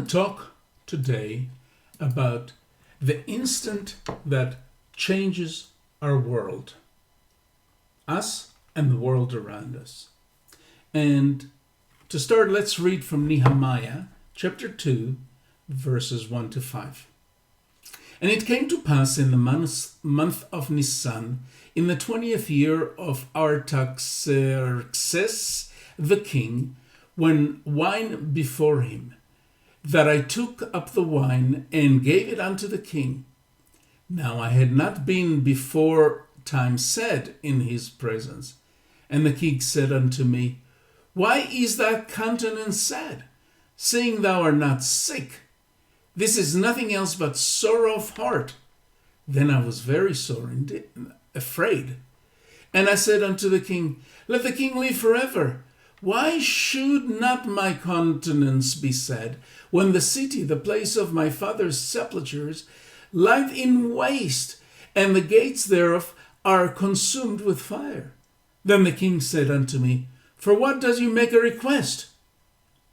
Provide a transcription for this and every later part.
talk today about the instant that changes our world, us and the world around us. And to start, let's read from Nehemiah chapter 2, verses 1 to 5. And it came to pass in the month of Nisan, in the 20th year of Artaxerxes the king, when wine before him, that I took up the wine and gave it unto the king. Now I had not been before time said in his presence. And the king said unto me, Why is thy countenance sad, seeing thou art not sick? This is nothing else but sorrow of heart. Then I was very sore and afraid. And I said unto the king, Let the king live forever. Why should not my countenance be sad, when the city, the place of my father's sepulchres, lieth in waste, and the gates thereof are consumed with fire? Then the king said unto me, For what does you make a request?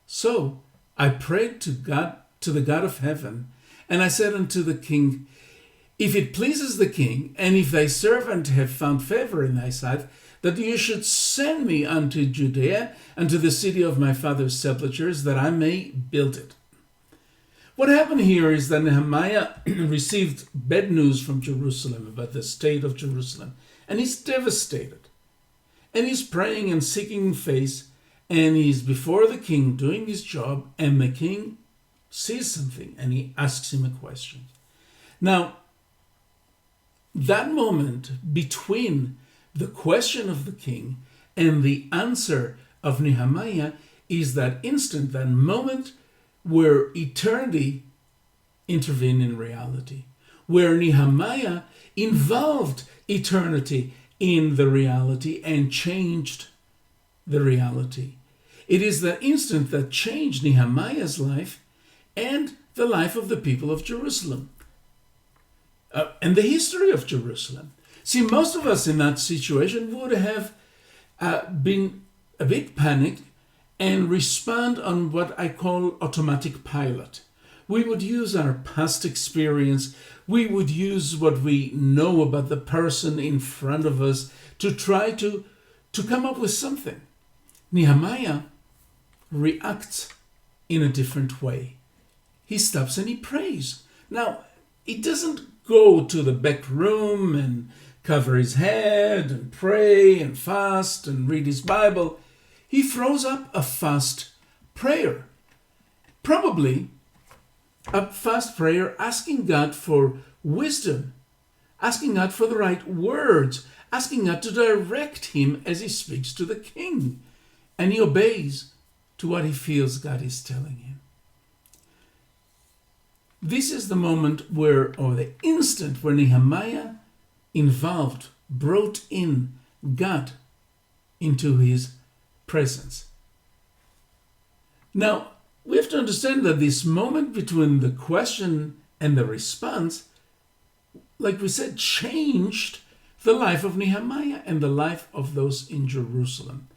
So I prayed to the God of heaven, and I said unto the king, If it pleases the king, and if thy servant have found favor in thy sight, that you should send me unto Judea, unto the city of my father's sepulchres, that I may build it. What happened here is that Nehemiah received bad news from Jerusalem about the state of Jerusalem, and he's devastated. And he's praying and seeking face, and he's before the king doing his job, and the king sees something, and he asks him a question. Now, that moment between the question of the king and the answer of Nehemiah is that instant, that moment where eternity intervened in reality, where Nehemiah involved eternity in the reality and changed the reality. It is that instant that changed Nehemiah's life and the life of the people of Jerusalem and the history of Jerusalem. See, most of us in that situation would have been a bit panicked and respond on what I call automatic pilot. We would use our past experience. We would use what we know about the person in front of us to try to come up with something. Nehemiah reacts in a different way. He stops and he prays. Now, he doesn't go to the back room and cover his head and pray and fast and read his Bible. He throws up a fast prayer. Probably a fast prayer asking God for wisdom, asking God for the right words, asking God to direct him as he speaks to the king. And he obeys to what he feels God is telling him. This is the moment where, or the instant where Nehemiah brought in God into his presence. Now, we have to understand that this moment between the question and the response, like we said, changed the life of Nehemiah and the life of those in Jerusalem.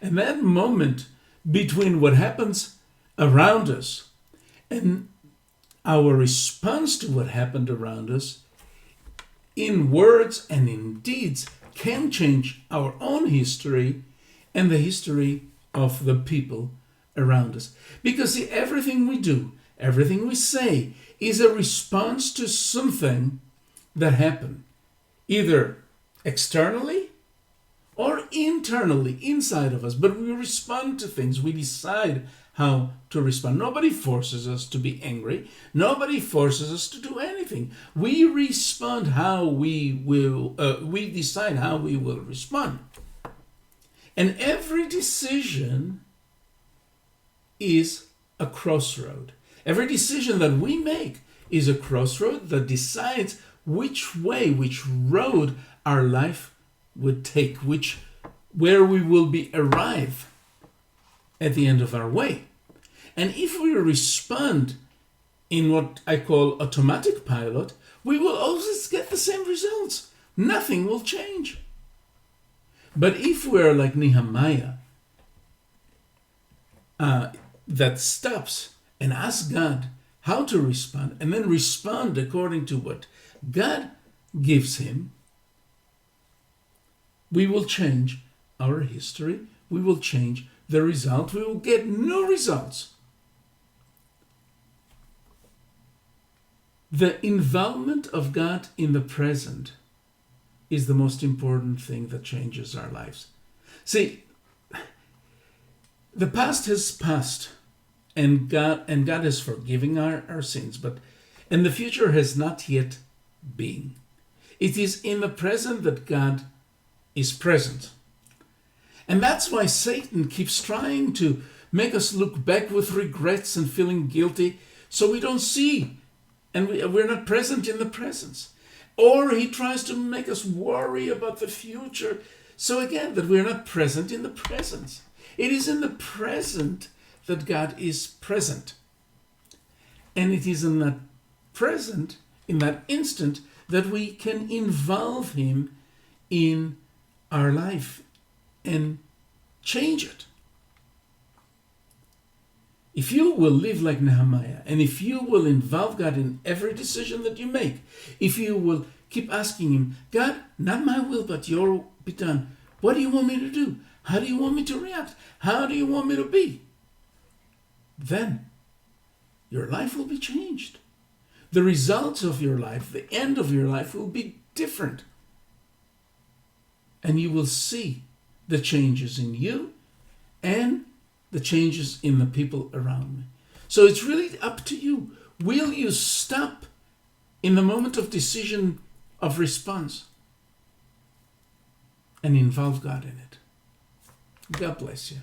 And that moment between what happens around us and our response to what happened around us in words and in deeds can change our own history and the history of the people around us. Because see, everything we do, everything we say is a response to something that happened, either externally or internally, inside of us. But we respond to things, we decide how to respond. Nobody forces us to be angry. Nobody forces us to do anything. We respond how we decide how we will respond. And every decision is a crossroad. Every decision that we make is a crossroad that decides which way, which road our life would take, where we will arrive at the end of our way. And if we respond in what I call automatic pilot, we will always get the same results. Nothing will change. But if we're like Nehemiah, that stops and ask God how to respond, and then respond according to what God gives him, we will change our history. We will change the result. We will get new results. The involvement of God in the present is the most important thing that changes our lives. See, the past has passed, and God is forgiving our sins, and the future has not yet been. It is in the present that God is present. And that's why Satan keeps trying to make us look back with regrets and feeling guilty, so we don't see, and we're not present in the presence. Or he tries to make us worry about the future, so again, that we're not present in the presence. It is in the present that God is present. And it is in that present, in that instant, that we can involve him in our life and change it. If you will live like Nehemiah, and if you will involve God in every decision that you make, if you will keep asking him, God, not my will, but your will be done. What do you want me to do? How do you want me to react? How do you want me to be? Then your life will be changed. The results of your life, the end of your life will be different. And you will see the changes in you and the changes in the people around me. So it's really up to you. Will you stop in the moment of decision of response and involve God in it? God bless you.